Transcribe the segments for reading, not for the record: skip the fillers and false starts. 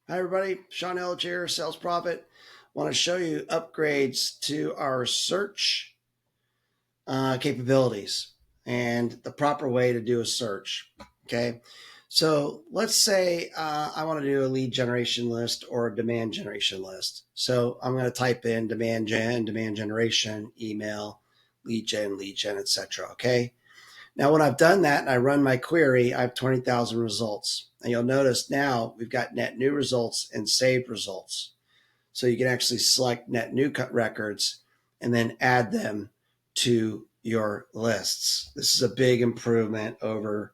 Hi, everybody. Sean Elledge here, Sales Profit. Want to show you upgrades to our search capabilities and the proper way to do a search. Okay. So let's say I want to do a lead generation list or a demand generation list. So I'm going to type in demand generation, email, lead gen, etc. Okay. Now, when I've done that and I run my query, I have 20,000 results. And you'll notice now we've got net new results and saved results. So you can actually select net new records and then add them to your lists. This is a big improvement over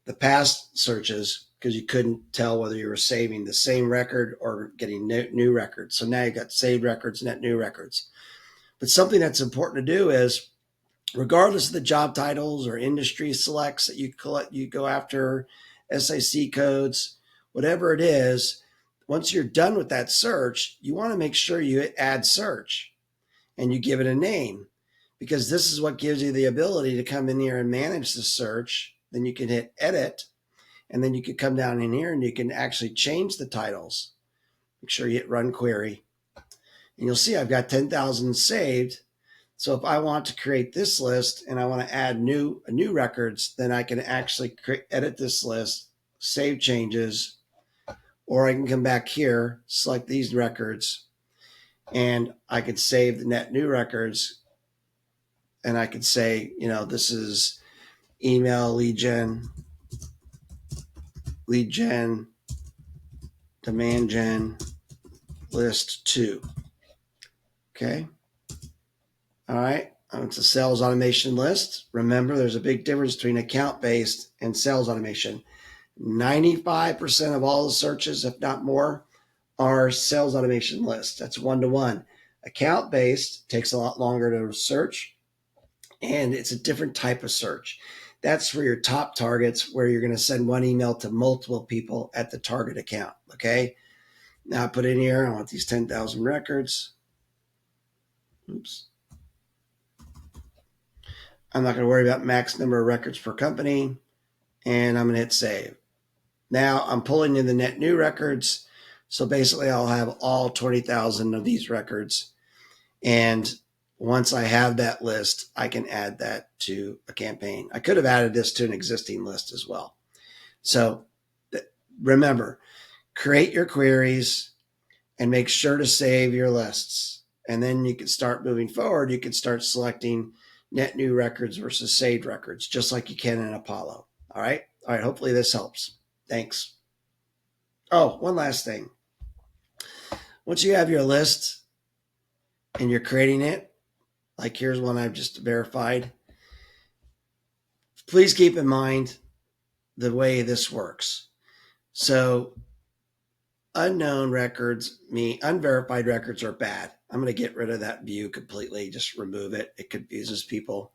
the past searches because you couldn't tell whether you were saving the same record or getting new records. So now you've got saved records, net new records. But something that's important to do is regardless of the job titles or industry selects that you go after, SIC codes, whatever it is, once you're done with that search, you want to make sure you add search and you give it a name because this is what gives you the ability to come in here and manage the search. Then you can hit edit and then you can come down in here and you can actually change the titles. Make sure you hit run query and you'll see I've got 10,000 saved. So if I want to create this list and I want to add new records, then I can actually edit this list, save changes, or I can come back here, select these records, and I could save the net new records. And I could say, this is email lead gen, demand gen, list 2. Okay. All right. It's a sales automation list. Remember, there's a big difference between account-based and sales automation. 95% of all the searches, if not more, are sales automation lists. That's one-to-one. Account-based takes a lot longer to search, and it's a different type of search. That's for your top targets where you're going to send one email to multiple people at the target account. Okay. Now I put in here, I want these 10,000 records. Oops. I'm not going to worry about max number of records per company, and I'm going to hit save. Now I'm pulling in the net new records. So basically I'll have all 20,000 of these records. And once I have that list, I can add that to a campaign. I could have added this to an existing list as well. So remember, create your queries and make sure to save your lists. And then you can start moving forward. You can start selecting net new records versus saved records, just like you can in Apollo. All right. All right. Hopefully this helps. Thanks. Oh, one last thing. Once you have your list and you're creating it, like here's one I've just verified, please keep in mind the way this works. So unknown records mean unverified records are bad. I'm going to get rid of that view completely, just remove it. It confuses people.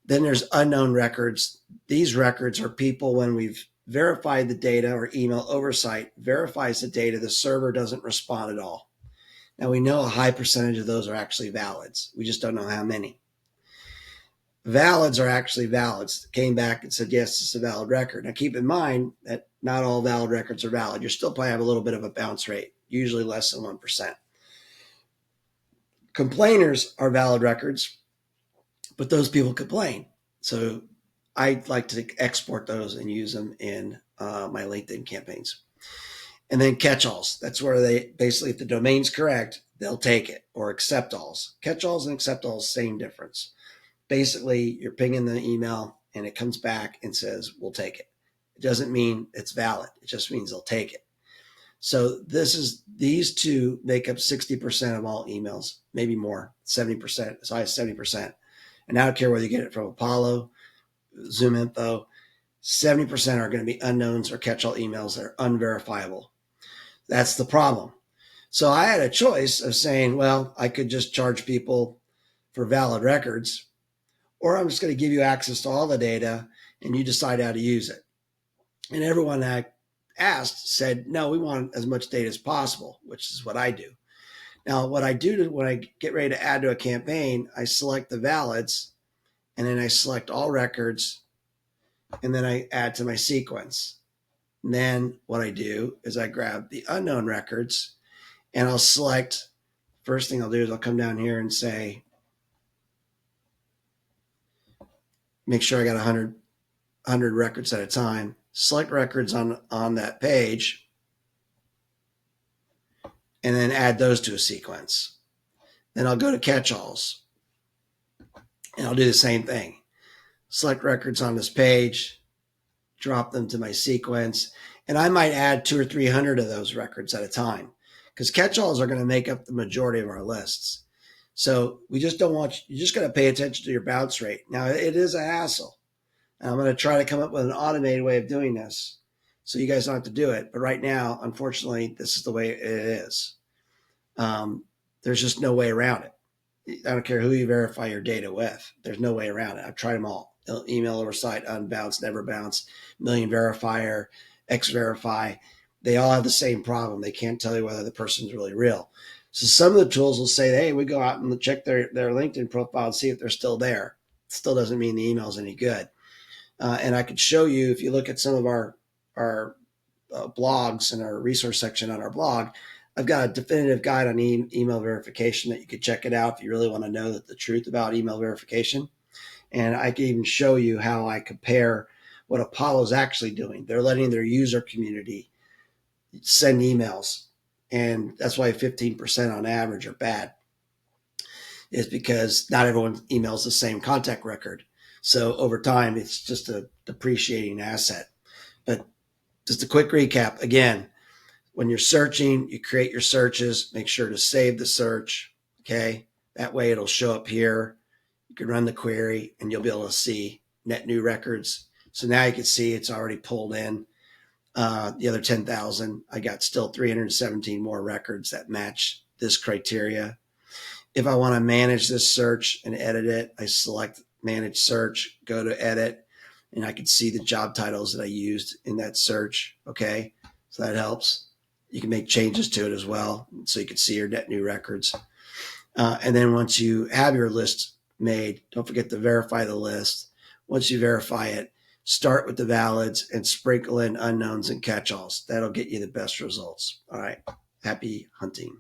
Then there's unknown records. These records are people when we've verified the data or email oversight verifies the data, the server doesn't respond at all. Now we know a high percentage of those are actually valids. We just don't know how many. Valids are actually valids. Came back and said, yes, it's a valid record. Now keep in mind that not all valid records are valid. You're still probably have a little bit of a bounce rate, usually less than 1%. Complainers are valid records, but those people complain. So I like to export those and use them in my LinkedIn campaigns. And then catch-alls. That's where they basically, if the domain's correct, they'll take it, or accept-alls. Catch-alls and accept-alls, same difference. Basically, you're pinging the email and it comes back and says, we'll take it. It doesn't mean it's valid. It just means they'll take it. So these two make up 60% of all emails, maybe more, 70%, as high as 70%. And I don't care whether you get it from Apollo, ZoomInfo, 70% are going to be unknowns or catch-all emails that are unverifiable. That's the problem. So I had a choice of saying, well, I could just charge people for valid records, or I'm just going to give you access to all the data and you decide how to use it. And everyone I asked said, no, we want as much data as possible, which is what I do. Now, what I do when I get ready to add to a campaign, I select the valids and then I select all records and then I add to my sequence. And then what I do is I grab the unknown records and I'll select, first thing I'll do is I'll come down here and say, make sure I got 100 records at a time, select records on that page, and then add those to a sequence. Then I'll go to catch-alls and I'll do the same thing. Select records on this page, drop them to my sequence, and I might add 200 or 300 of those records at a time because catch-alls are going to make up the majority of our lists. So we just don't want you just got to pay attention to your bounce rate. Now it is a hassle. And I'm going to try to come up with an automated way of doing this so you guys don't have to do it. But right now, unfortunately, this is the way it is. There's just no way around it. I don't care who you verify your data with. There's no way around it. I've tried them all. Email oversight, unbounce, never bounce, million verifier, X-Verify. They all have the same problem. They can't tell you whether the person's really real. So some of the tools will say, hey, we go out and check their LinkedIn profile and see if they're still there. It still doesn't mean the email is any good. And I could show you, if you look at some of our blogs and our resource section on our blog, I've got a definitive guide on email verification that you could check it out if you really want to know the truth about email verification. And I can even show you how I compare what Apollo's actually doing. They're letting their user community send emails. And that's why 15% on average are bad, is because not everyone emails the same contact record. So over time, it's just a depreciating asset. But just a quick recap. Again, when you're searching, you create your searches, make sure to save the search. Okay. That way it'll show up here. You can run the query and you'll be able to see net new records. So now you can see it's already pulled in the other 10,000. I got still 317 more records that match this criteria. If I want to manage this search and edit it, I select manage search, go to edit, and I can see the job titles that I used in that search. Okay. So that helps. You can make changes to it as well. So you can see your net new records. And then once you have your list made, don't forget to verify the list. Once you verify it, start with the valids and sprinkle in unknowns and catch-alls. That'll get you the best results. All right. Happy hunting.